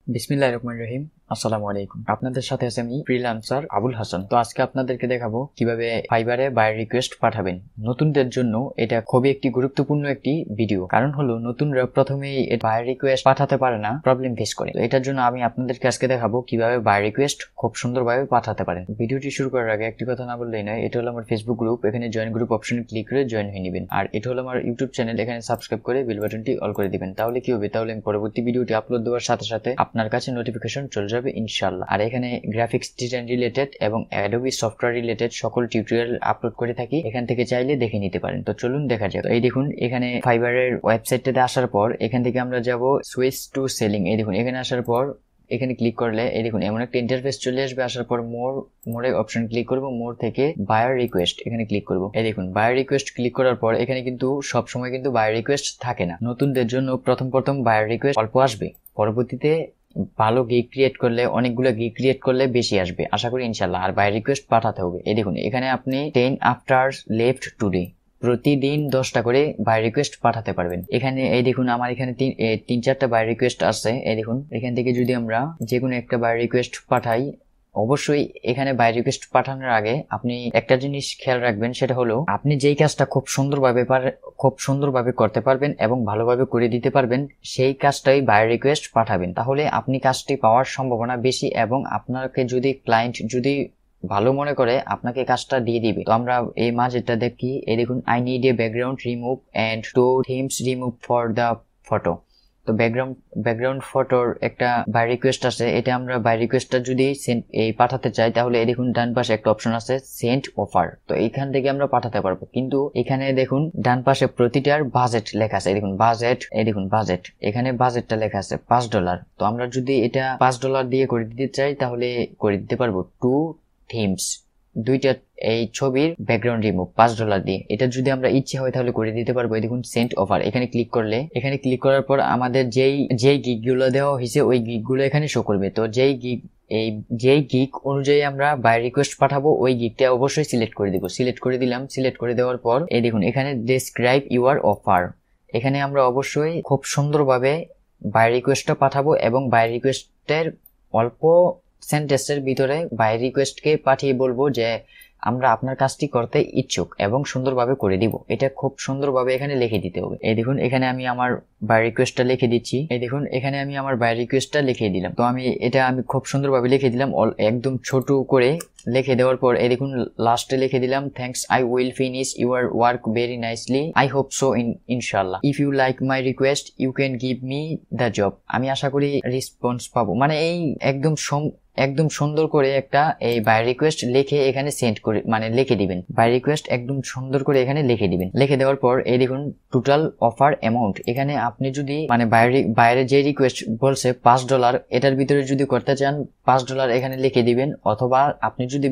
বিসমিল্লাহির রহমানির রহিম। আসসালামু আলাইকুম। আপনাদের সাথে আছে আমি ফ্রিল্যান্সার আবুল হাসান। তো আজকে আপনাদেরকে দেখাবো কিভাবে ফাইবারে বায়ার রিকোয়েস্ট পাঠাবেন। নতুনদের জন্য এটা খুবই একটি গুরুত্বপূর্ণ একটি ভিডিও, কারণ হলো নতুনরা প্রথমেই বায়ার রিকোয়েস্ট পাঠাতে পারে না, প্রবলেম ফেস করে। তো এটার জন্য আমি আপনাদেরকে আজকে দেখাবো কিভাবে বায়ার রিকোয়েস্ট খুব সুন্দরভাবে পাঠাতে পারেন। ভিডিওটি শুরু করার আগে একটি কথা না বললেই নয়, এটা হলো আমার ফেসবুক গ্রুপ, এখানে জয়েন গ্রুপ অপশনে ক্লিক করে জয়েন হয়ে নেবেন। আর এটা হলো আমার ইউটিউব চ্যানেল, এখানে সাবস্ক্রাইব করে বেল বাটনটি অল করে দিবেন। তাহলে কি হবে, তাহলে আমি পরবর্তী ভিডিওটি আপলোড দেওয়ার সাথে সাথে আপনার কাছে নোটিফিকেশন চলে যাবে ইনশাআল্লাহ। আর এখানে গ্রাফিক্স ডিজাইন রিলেটেড এবং অ্যাডোবি সফটওয়্যার রিলেটেড সকল টিউটোরিয়াল আপলোড করে থাকি, এখান থেকে চাইলে দেখে নিতে পারেন। তো চলুন দেখা যাক। এই দেখুন, এখানে ফাইবারের ওয়েবসাইটটাতে আসার পর এখান থেকে আমরা যাব সুইচ টু সেলিং। এই দেখুন, এখানে আসার পর এখানে ক্লিক করলে এই দেখুন এমন একটা ইন্টারফেস চলে আসবে। আসার পর মোরে অপশন ক্লিক করব, মোর থেকে বায়ার রিকোয়েস্ট এখানে ক্লিক করব। এই দেখুন, বায়ার রিকোয়েস্ট ক্লিক করার পর এখানে কিন্তু সব সময় কিন্তু বায়ার রিকোয়েস্ট থাকে না। নতুনদের জন্য প্রথম বায়ার রিকোয়েস্ট অল্প আসবে, পরবর্তীতে ভালো গিগ ক্রিয়েট করলে, অনেকগুলো গিগ ক্রিয়েট করলে বেশি আসবে আশা করি ইনশাআল্লাহ। আর বায়ার রিকোয়েস্ট পাঠাতে হবে। এই দেখুন, এখানে আপনি 10 আফটার্স লেফট টুডে প্রতিদিন 10টা করে বায়ার রিকোয়েস্ট পাঠাতে পারবেন। এখানে এই দেখুন, আমার এখানে তিন চারটা বায়ার রিকোয়েস্ট আছে। এই দেখুন, এখান থেকে যদি আমরা যে কোনো একটা বায়ার রিকোয়েস্ট পাঠাই, অবশ্যই এখানে বায়ার রিকোয়েস্ট পাঠানোর আগে আপনি একটা জিনিস খেয়াল রাখবেন, সেটা হলো আপনি যেই কাজটা খুব সুন্দরভাবে করতে পারবেন এবং ভালোভাবে করে দিতে পারবেন, সেই কাজটাই বায়ার রিকোয়েস্ট পাঠাবেন। তাহলে আপনি কাজটি পাওয়ার সম্ভাবনা বেশি এবং আপনাকে যদি ক্লায়েন্ট যদি ভালো মনে করে আপনাকে কাজটা দিয়ে দিবে। তো আমরা এই মাঝেটা দেখি। এই দেখুন, I need a background remove and two themes remove for the photo. তো ব্যাকগ্রাউন্ড ফটোর একটা বাই রিকোয়েস্ট আছে। এটা আমরা বাই রিকোয়েস্টটা যদি এই পাঠাতে চাই, তাহলে এই দেখুন ডান পাশে একটা অপশন আছে সেন্ড অফার। তো এইখান থেকে আমরা পাঠাতে পারবো। কিন্তু এখানে দেখুন ডান পাশে প্রতিটার বাজেট লেখা আছে। এই দেখুন বাজেট, এই দেখুন বাজেট, এখানে বাজেটটা লেখা আছে $5। তো আমরা যদি এটা $5 দিয়ে করে দিতে চাই, তাহলে করে দিতে পারবো। টু থিমস, দুইটা এই ছবির ব্যাকগ্রাউন্ড রিমুভ $5 দিয়ে। এটা যদি আমরা ইচ্ছে হয় তাহলে করে দিতে পারবো। এই দেখুন সেন্ড অফার, এখানে ক্লিক করলে, এখানে ক্লিক করার পর আমাদের যেই গিগগুলো দেওয়া হয়েছে ওই গিগগুলো এখানে শো করবে। তো যেই গিগ অনুযায়ী আমরা বাই রিকোয়েস্ট পাঠাবো, ওই গিগটা অবশ্যই সিলেক্ট করে দিব। সিলেক্ট করে দিলাম। সিলেক্ট করে দেওয়ার পর এই দেখুন এখানে ডেসক্রাইব ইউর অফার, এখানে আমরা অবশ্যই খুব সুন্দরভাবে বাই রিকোয়েস্টটা পাঠাবো এবং বাই রিকোয়েস্টের অল্প সেন্টেন্সের ভিতরে বাই রিকোয়েস্টকে পাঠিয়ে বলবো যে আমরা আপনার কাজটি করতে ইচ্ছুক এবং সুন্দরভাবে করে দিব। এটা খুব সুন্দরভাবে এখানে লিখে দিতে হবে। এই দেখুন, এখানে আমি আমার বাই রিকোয়েস্টটা লিখে দিচ্ছি। এই দেখুন, এখানে আমি আমার বাই রিকোয়েস্টটা লিখে দিলাম। তো আমি খুব সুন্দরভাবে লিখে দিলাম, একদম ছোট করে লিখে দেওয়ার পর এই দেখুন লাস্টে লিখে দিলাম thanks, I will finish your work very nicely, I hope so ইনশাআল্লাহ, if you like my request you can give me the job. আমি আশা করি রেসপন্স পাবো। মানে এই একদম সুন্দর করে একটা এই বাই রিকোয়েস্ট লিখে এখানে সেন্ড করে লিখে দিবেন। বাই রিকোয়েস্ট একদম সুন্দর করে এখানে লিখে দিবেন। লিখে দেওয়ার পর এই দেখুন টোটাল অফার অ্যামাউন্ট, এখানে আপনি যদি বাইরে যে রিকোয়েস্ট বলছে $5, এটার ভিতরে যদি করতে চান $5 এখানে লিখে দিবেন। অথবা আপনি যদি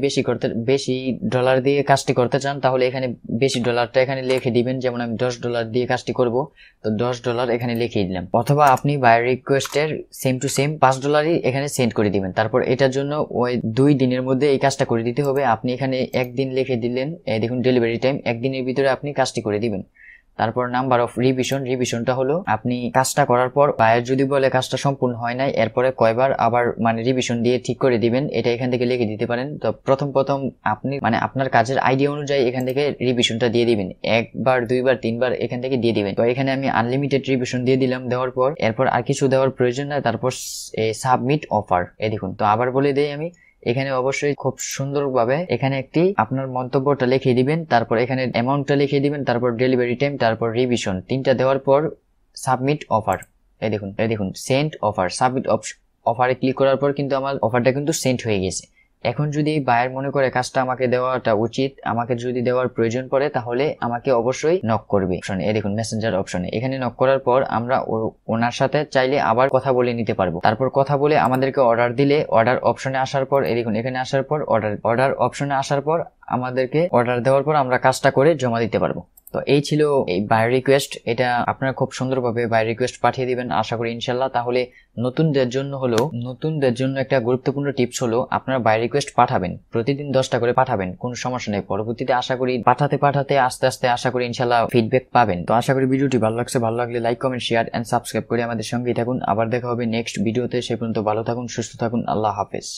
বেশি ডলার দিয়ে কাজটি করতে চান, তাহলে এখানে বেশি ডলারটা এখানে লিখে দিবেন। যেমন আমি $10 দিয়ে কাজটি করব, তো $10 এখানে লিখে দিলাম। অথবা আপনি বাই রিকোয়েস্টের সেম টু সেম $5 এখানে সেন্ড করে দিবেন। তারপর এটার জন্য ওই 2 দিনের মধ্যে এই কাজটা করে দিতে হবে। আপনি এখানে 1 দিন লিখে দিলেন। এই দেখুন ডেলিভারি টাইম 1 দিনের ভিতরে আপনি কাজটি করে দিবেন। তারপর নাম্বার অফ রিভিশনটা হলো আপনি কাজটা করার পর বায়ার যদি বলে কাজটা সম্পূর্ণ হয় নাই, এরপরে কয়বার আবার রিভিশন দিয়ে ঠিক করে দিবেন, এটা এখান থেকে লিখে দিতে পারেন। তো প্রথম আপনি আপনার কাজের আইডিয়া অনুযায়ী এখান থেকে রিভিশনটা দিয়ে দিবেন। 1 বার 2 বার 3 বার এখান থেকে দিয়ে দিবেন। তো এখানে আমি আনলিমিটেড রিভিশন দিয়ে দিলাম। দেওয়ার পর এরপর আর কিছু দেওয়ার প্রয়োজন নাই। তারপর সাবমিট অফার, এই দেখুন। তো আবার বলে দেই আমি, এখানে অবশ্যই খুব সুন্দরভাবে এখানে একটি আপনার মন্তব্যটা লিখে দিবেন। তারপর এখানে অ্যামাউন্টটা লিখে দিবেন। তারপর ডেলিভারি টাইম, তারপর রিভিশন, 3টা দেওয়ার পর সাবমিট অফার। এই দেখুন সেন্ড অফার। সাবমিট অফারে ক্লিক করার পর কিন্তু আমার অফারটা কিন্তু সেন্ড হয়ে গেছে। এখন যদি বায়ার মনে করে কাজটা আমাকে দেওয়াটা উচিত, আমাকে যদি দেওয়ার প্রয়োজন পড়ে, তাহলে আমাকে অবশ্যই নক করবে। এই দেখুন মেসেঞ্জার অপশনে এখানে নক করার পর আমরা ওনার সাথে চাইলে আবার কথা বলে নিতে পারবো। তারপর কথা বলে আমাদেরকে অর্ডার দিলে, অর্ডার অপশনে আসার পর এই দেখুন এখানে আসার পর অর্ডার অপশনে আসার পর আমাদেরকে অর্ডার দেওয়ার পর আমরা কাজটা করে জমা দিতে পারবো। তো এই ছিল এই বাই রিকোয়েস্ট। এটা আপনারা খুব সুন্দরভাবে বাই রিকোয়েস্ট পাঠিয়ে দিবেন আশা করি ইনশাল্লাহ। তাহলে নতুনদের জন্য একটা গুরুত্বপূর্ণ টিপস হলো আপনারা বাই রিকোয়েস্ট পাঠাবেন, প্রতিদিন 10টা করে পাঠাবেন, কোনো সমস্যা নেই। পরবর্তীতে আশা করি পাঠাতে আস্তে আস্তে আশা করি ইনশাল্লাহ ফিডব্যাক পাবেন। তো আশা করি ভিডিওটি ভালো লাগছে, ভালো লাগলে like comment share and subscribe করে আমাদের সঙ্গেই থাকুন। আবার দেখা হবে নেক্সট ভিডিওতে। সে পর্যন্ত ভালো থাকুন, সুস্থ থাকুন, আল্লাহ হাফেজ।